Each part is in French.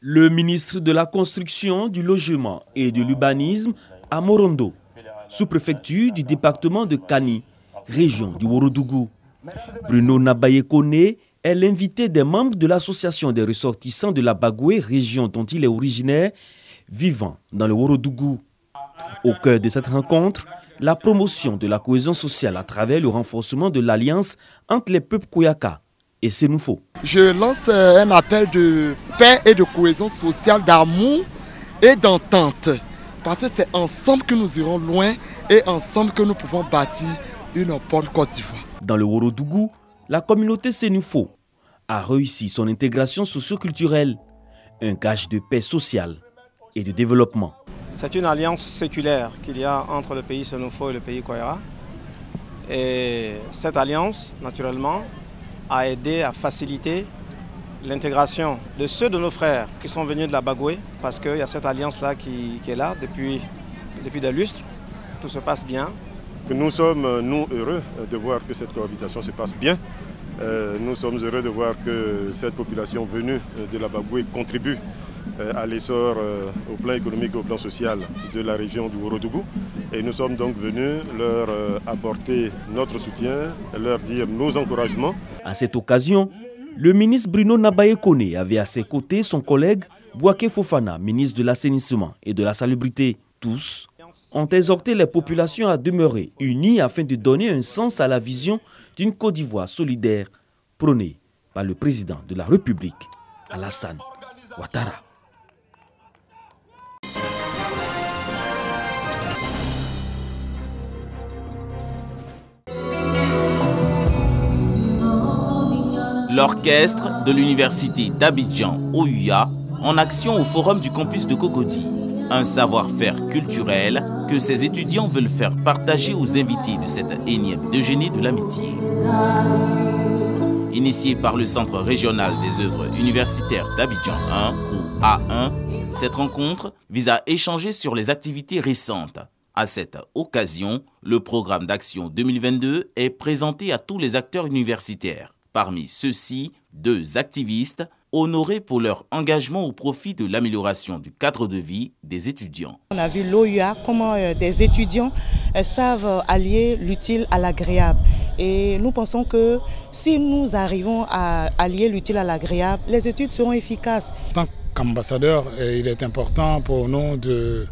Le ministre de la Construction, du Logement et de l'Urbanisme à Morondo, sous-préfecture du département de Kani, région du Ourodougou. Bruno Nabayekone est l'invité des membres de l'association des ressortissants de la Bagoué, région dont il est originaire, vivant dans le Ourodougou. Au cœur de cette rencontre, la promotion de la cohésion sociale à travers le renforcement de l'alliance entre les peuples Koyaka et Sénoufo. Je lance un appel de paix et de cohésion sociale, d'amour et d'entente. Parce que c'est ensemble que nous irons loin et ensemble que nous pouvons bâtir une bonne Côte d'Ivoire. Dans le Ourodougou, la communauté Sénoufo a réussi son intégration socio-culturelle, un gage de paix sociale et de développement. C'est une alliance séculaire qu'il y a entre le pays Sénoufo et le pays Koyara. Et cette alliance, naturellement, a aidé à faciliter l'intégration de ceux de nos frères qui sont venus de la Bagoué, parce qu'il y a cette alliance-là qui est là depuis des lustres. Tout se passe bien. Nous sommes, nous, heureux de voir que cette cohabitation se passe bien. Nous sommes heureux de voir que cette population venue de la Bagoué contribue à l'essor au plan économique et au plan social de la région du Ourodougou. Et nous sommes donc venus leur apporter notre soutien, leur dire nos encouragements. À cette occasion, le ministre Bruno Nabayekone avait à ses côtés son collègue Bouaké Fofana, ministre de l'Assainissement et de la Salubrité. Tous ont exhorté les populations à demeurer unies afin de donner un sens à la vision d'une Côte d'Ivoire solidaire prônée par le président de la République, Alassane Ouattara. L'orchestre de l'université d'Abidjan, OUA, en action au forum du campus de Cocody. Un savoir-faire culturel que ses étudiants veulent faire partager aux invités de cette énième déjeuner de l'amitié. Initié par le Centre régional des œuvres universitaires d'Abidjan 1, ou A1, cette rencontre vise à échanger sur les activités récentes. À cette occasion, le programme d'action 2022 est présenté à tous les acteurs universitaires. Parmi ceux-ci, 2 activistes honorés pour leur engagement au profit de l'amélioration du cadre de vie des étudiants. On a vu l'OUA, comment des étudiants savent allier l'utile à l'agréable. Et nous pensons que si nous arrivons à allier l'utile à l'agréable, les études seront efficaces. En tant qu'ambassadeur, il est important pour nous de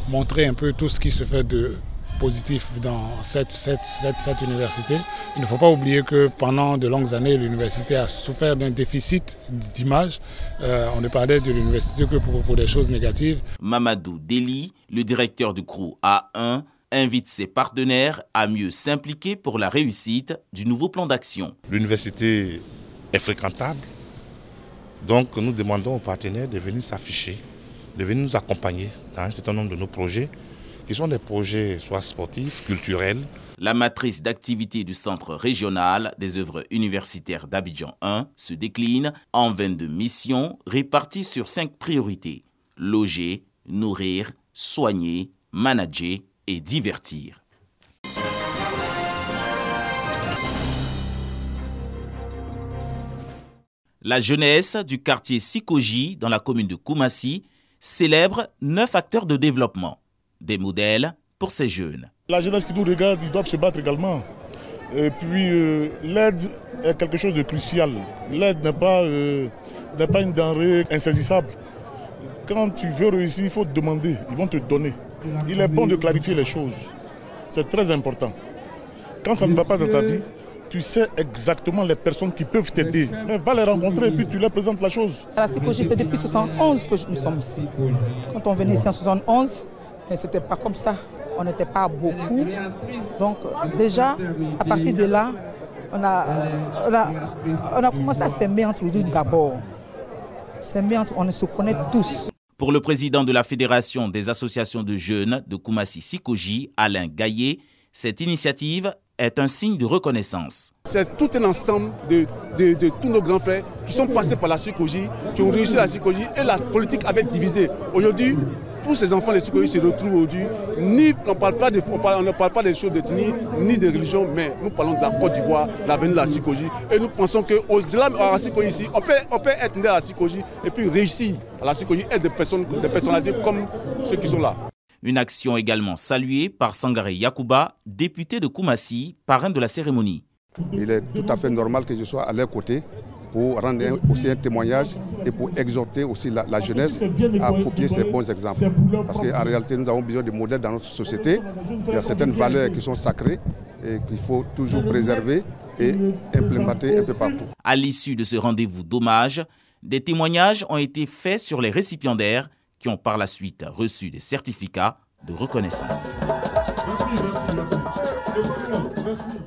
montrer un peu tout ce qui se fait de positif dans cette université. Il ne faut pas oublier que pendant de longues années, l'université a souffert d'un déficit d'image. On ne parlait de l'université que pour des choses négatives. Mamadou Deli, le directeur du CROU A1, invite ses partenaires à mieux s'impliquer pour la réussite du nouveau plan d'action. L'université est fréquentable, donc nous demandons aux partenaires de venir s'afficher, de venir nous accompagner dans un certain nombre de nos projets, qui sont des projets soit sportifs, culturels. La matrice d'activité du Centre régional des œuvres universitaires d'Abidjan 1 se décline en 22 missions réparties sur 5 priorités. Loger, nourrir, soigner, manager et divertir. La jeunesse du quartier Sikoji dans la commune de Koumassi célèbre 9 acteurs de développement. Des modèles pour ces jeunes. La jeunesse qui nous regarde, ils doivent se battre également. Et puis l'aide est quelque chose de crucial. L'aide n'est pas une denrée insaisissable. Quand tu veux réussir, il faut te demander, ils vont te donner. Il est bon de clarifier les choses. C'est très important. Quand ça ne va pas dans ta vie, tu sais exactement les personnes qui peuvent t'aider. Mais va les rencontrer et puis tu leur présentes la chose. À la Sikoji, c'est depuis 1971 que nous sommes ici. Quand on venait ici en 1971, ce n'était pas comme ça. On n'était pas beaucoup. Donc déjà, à partir de là, on a commencé à s'aimer entre nous d'abord. On se connaît tous. Pour le président de la Fédération des associations de jeunes de Koumassi Sikoji, Alain Gaillet, cette initiative est un signe de reconnaissance. C'est tout un ensemble de tous nos grands frères qui sont passés par la Sikoji, qui ont réussi la Sikoji et la politique avait divisé. Aujourd'hui, pour ces enfants, les Sikoyi se retrouvent aujourd'hui, on ne parle pas des choses d'ethnie, ni de religion, mais nous parlons de la Côte d'Ivoire, de l'avenir de la Sikoji. Et nous pensons qu'au-delà de la Sikoji ici, on peut être né à la Sikoji et puis réussir à la Sikoji et des personnalités comme ceux qui sont là. Une action également saluée par Sangaré Yakuba, député de Koumassi, parrain de la cérémonie. Il est tout à fait normal que je sois à leur côté pour rendre aussi un témoignage et pour exhorter aussi la jeunesse à copier ces bons exemples. Parce qu'en réalité, nous avons besoin de modèles dans notre société. Il y a certaines valeurs qui sont sacrées et qu'il faut toujours préserver et implémenter un peu partout. À l'issue de ce rendez-vous d'hommage, des témoignages ont été faits sur les récipiendaires qui ont par la suite reçu des certificats de reconnaissance. Merci.